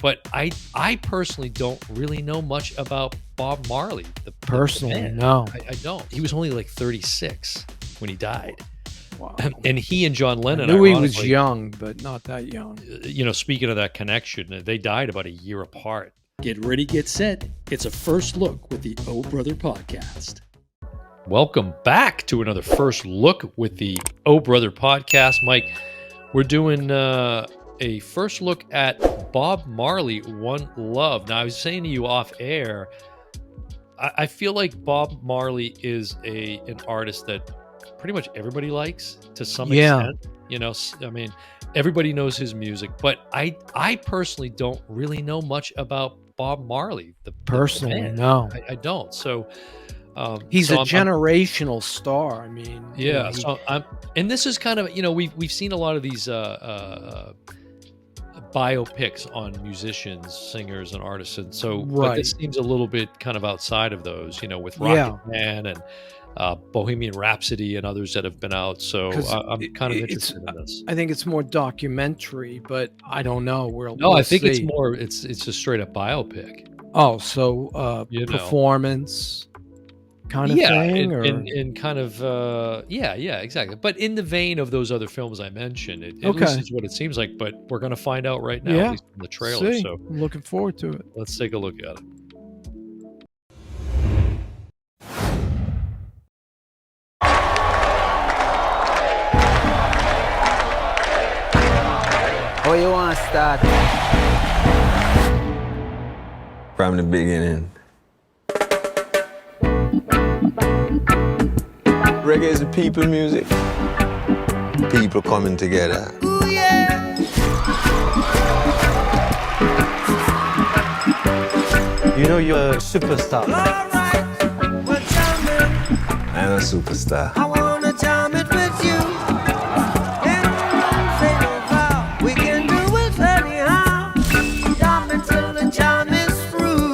but I personally don't really know much about Bob Marley. Personally, band. no. I don't. He was only like 36 when he died. Wow. And he and John Lennon, I knew he was young, but not that young. Speaking of that connection, they died about a year apart. Get ready, get set. It's a first look with the Oh Brother podcast. Welcome back to another first look with the Oh Brother podcast. Mike, we're doing a first look at Bob Marley, One Love. Now, I was saying to you off air, I feel like Bob Marley is an artist that pretty much everybody likes to some extent. I mean, everybody knows his music, but I personally don't really know much about Bob Marley. Personally, band. no. I don't. So he's a generational star. I mean, yeah. And this is kind of, we've seen a lot of these biopics on musicians, singers, and artists, and so but this seems a little bit kind of outside of those, with Rocket Man and Bohemian Rhapsody and others that have been out. So I'm kind of interested in this. I think it's more documentary, but I don't know. I think it's more. It's a straight up biopic. Oh, so performance kind of thing, and kind of exactly. But in the vein of those other films I mentioned, at least is what it seems like. But we're going to find out right now, at least from the trailer. So I'm looking forward to it. Let's take a look at it. How you want to start? From the beginning. Reggae is a people music. People coming together. Ooh, yeah. You know you're a superstar. All right, well, jamming. I'm a superstar. I want to jam it with you.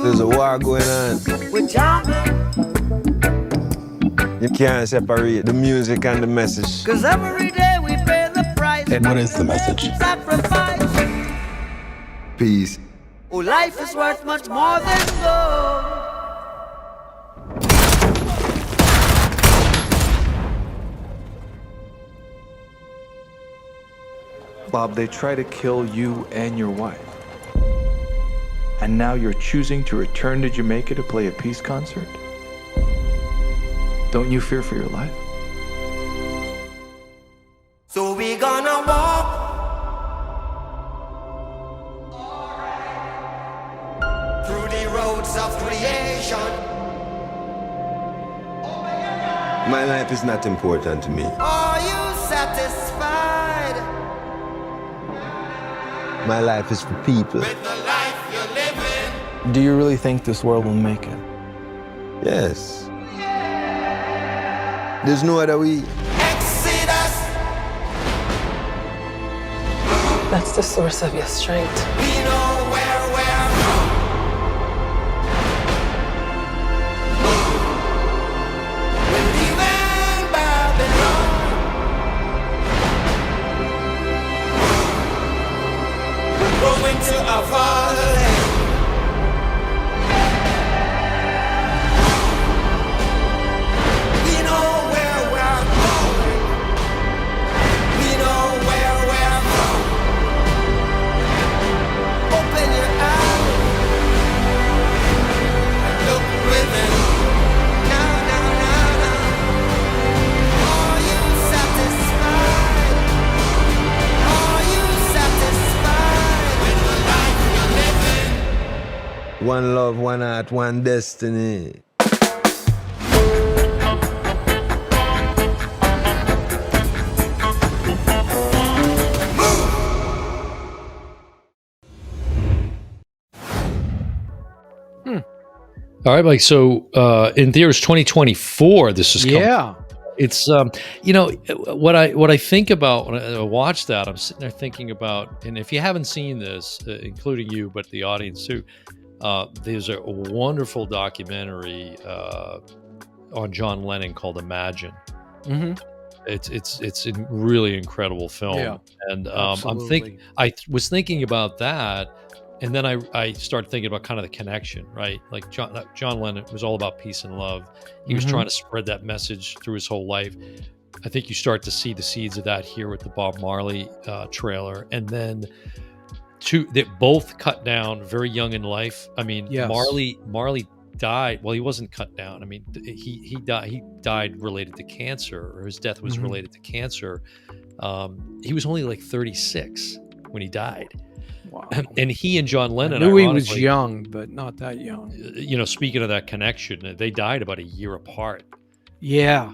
There's a war going on. We're jamming. You can't separate the music and the message. Cause every day we pay the price. And what is the message? Sacrifice. Peace. Oh, life is worth much more than gold. Bob, they try to kill you and your wife. And now you're choosing to return to Jamaica to play a peace concert? Don't you fear for your life? So we gonna walk through the roads of creation. My life is not important to me. Are you satisfied My life is for people. with the life you're living? Do you really think this world will make it? Yes. There's no other way. Exodus, That's the source of your strength. we know where we're from. We're leaving Babylon. We're going to a fatherland. We know where we're going. We know where we're from. Open your eyes and look within. Now, now, now, now. Are you satisfied? Are you satisfied with the life you're living? One love, one heart, one destiny. All right, Mike. So in theaters 2024, this is coming. Yeah. It's what I think about when I watch that, I'm sitting there thinking about, and if you haven't seen this, including you, but the audience too, there's a wonderful documentary on John Lennon called Imagine. Mm-hmm. It's a really incredible film, Yeah, and absolutely. I was thinking about that And then I started thinking about kind of the connection, right? Like John Lennon was all about peace and love. He was trying to spread that message through his whole life. I think you start to see the seeds of that here with the Bob Marley trailer. And then they both cut down very young in life. I mean, Yes. Marley died. Well, he wasn't cut down. I mean, he died related to cancer, or his death was related to cancer. He was only like 36 when he died. Wow. And he and John Lennon, I knew he was young, but not that young. You know, speaking of that connection, they died about a year apart. Yeah.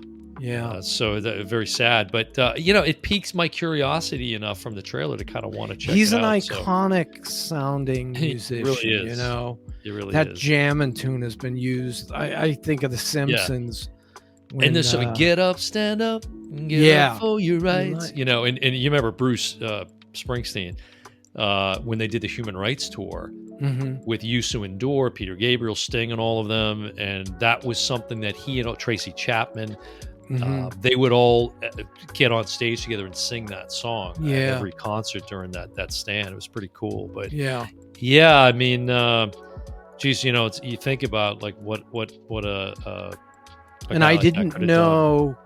So very sad, but you know, it piques my curiosity enough from the trailer to kind of want to check. He's it an out, iconic sounding musician. Really is. You know, it really that is. jamming tune has been used. I think of The Simpsons. When, and there's some get up, stand up, get up for your rights. You know, and you remember Bruce Springsteen when they did the Human Rights Tour with Yusu Endure, Peter Gabriel, Sting, and all of them, and that was something that he and Tracy Chapman. They would all get on stage together and sing that song at every concert during that stand. It was pretty cool. But yeah, I mean, geez, you know, you think about like what a and I didn't know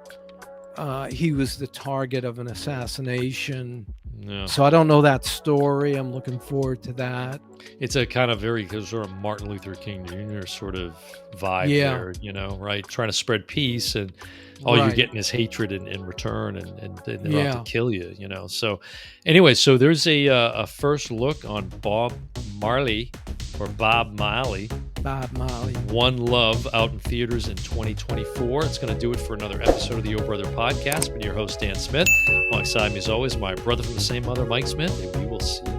he was the target of an assassination. Yeah. So I don't know that story. I'm looking forward to that. It's a kind of very sort of Martin Luther King Jr. sort of vibe there, you know, right? Trying to spread peace, and all you're getting is hatred in return, and they're out to kill you, you know. So anyway, so there's a first look on Bob Marley, One Love, out in theaters in 2024. It's going to do it for another episode of the Oh Brother Podcast. I've been your host, Dan Smith. Alongside me, as always, my brother from the same mother, Mike Smith, and we will see you